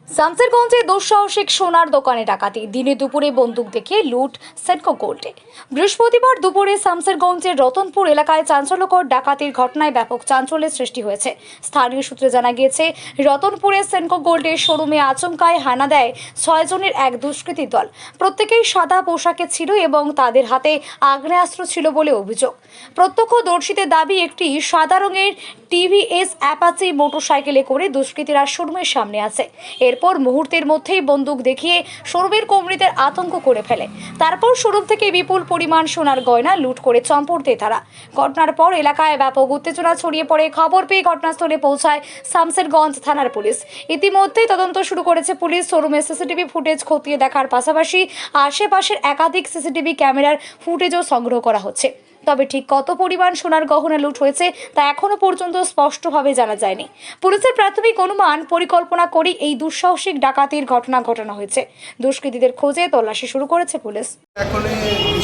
শামসেরগঞ্জে দুঃসাহসিক সোনার দোকানে ডাকাতি, দিনে দুপুরে বন্দুক দেখিয়ে লুট সেনকো গোল্ডে। বৃহস্পতিবার দুপুরে শামসেরগঞ্জের রতনপুর এলাকায় চাঞ্চল্যকর ডাকাতির ঘটনায় ব্যাপক চাঞ্চল্যের সৃষ্টি হয়েছে। স্থানীয় সূত্রে জানা গিয়েছে, রতনপুরের সেনকো গোল্ডের শোরুমে আচমকায় হানা দেয় 6 জনের এক দুষ্কৃতী দল। প্রত্যেকেই সাদা পোশাকে ছিল এবং তাদের হাতে আগ্নেয়াস্ত্র ছিল বলে অভিযোগ। প্রত্যক্ষদর্শীদের দাবি, একটি সাদা রঙের টিভিএস অ্যাপাচি মোটরসাইকেলে করে দুষ্কৃতীরা শোরুমের সামনে আছে। এরপর মুহূর্তের মধ্যেই বন্দুক দেখিয়ে শোরুমের কর্মীদের আতঙ্ক করে ফেলে। তারপর শোরুম থেকে বিপুল পরিমাণ সোনার গয়না লুট করে চম্পট দেয় তারা। ঘটনার পর এলাকায় ব্যাপক উত্তেজনা ছড়িয়ে পড়ে। খবর পেয়ে ঘটনাস্থলে পৌঁছায় শামসেরগঞ্জ থানার পুলিশ। ইতিমধ্যেই তদন্ত শুরু করেছে পুলিশ। শোরুমের সিসিটিভি ফুটেজ খতিয়ে দেখার পাশাপাশি আশেপাশের একাধিক সিসিটিভি ক্যামেরার ফুটেজও সংগ্রহ করা হচ্ছে। তবে ঠিক কত পরিমাণ সোনার গহনা লুট হয়েছে তা এখনো পর্যন্ত স্পষ্টভাবে জানা যায়নি। পুলিশের প্রাথমিক অনুমান, পরিকল্পনা করে এই দুঃসাহসিক ডাকাতির ঘটনা ঘটানো হয়েছে। দুষ্কৃতীদের খোঁজে তল্লাশি শুরু করেছে পুলিশ। এখন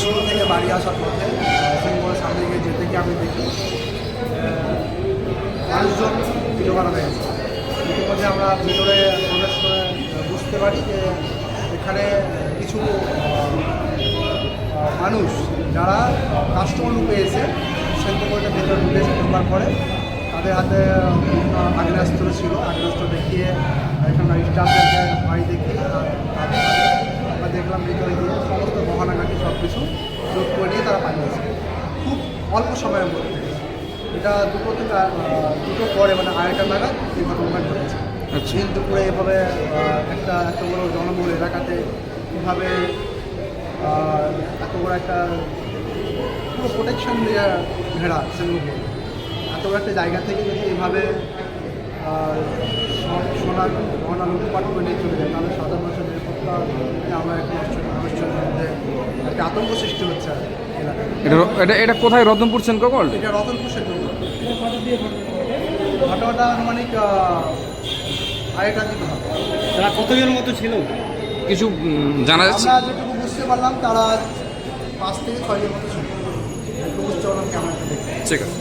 স্কুল থেকে বাড়ি আসার পথে সামনে গিয়ে যেতে গিয়ে আমি দেখি মানুষজন জোগাড় হয়ে গেছে। ইতিমধ্যে আমরা ভিতরে প্রবেশ করে বুঝতে পারি যে এখানে কিছু মানুষ যারা কাস্টমার রূপে এসে সেন্টার করে ভেতরে ঢোকার পরে তাদের হাতে আগ্নেয়াস্ত্র ছিল। আগ্নেয়াস্ত্র দেখিয়ে এখানে স্টাফদেরকে বাড়ি দেখিয়ে আমরা দেখলাম ভিতরে গিয়ে সমস্ত গহনাঘাটি সব কিছু যোগ করে নিয়ে তারা পালিয়েছে খুব অল্প সময়ের মধ্যে। এটা দুটো পরে মানে আড়াইটা নাগাদ এই ঘটনাটা ঘটেছে। দিন দুপুরে এভাবে একটা এত বড় জনবহুল এলাকাতে কীভাবে এত বড় একটা পুরো প্রোটেকশন দিয়ে ঘেরা সেগুলো এত বড় একটা জায়গা থেকে যদি এভাবে সোনার গহনা লুটপাট করে নিয়ে চলে যায়, তাহলে সাধারণ মানুষের নিরাপত্তা আমরা একটু মানুষের মধ্যে একটা আতঙ্ক সৃষ্টি হচ্ছে আর এলাকায়। এটা কোথায়? রতনপুর সেনকো গোল্ড? এটা রতনপুর সেনকো গোল্ড। ঘটনাটা আনুমানিক আড়াইটার দিকে হবে। তারা কতজনের মতো ছিল কিছু জানা যাচ্ছে? আমরা যেটুকু বুঝতে পারলাম তারা 5 থেকে 6 জনের মতো ছিল। একটু বুঝতে পারলাম ক্যামেরাটা দেখে। ঠিক আছে।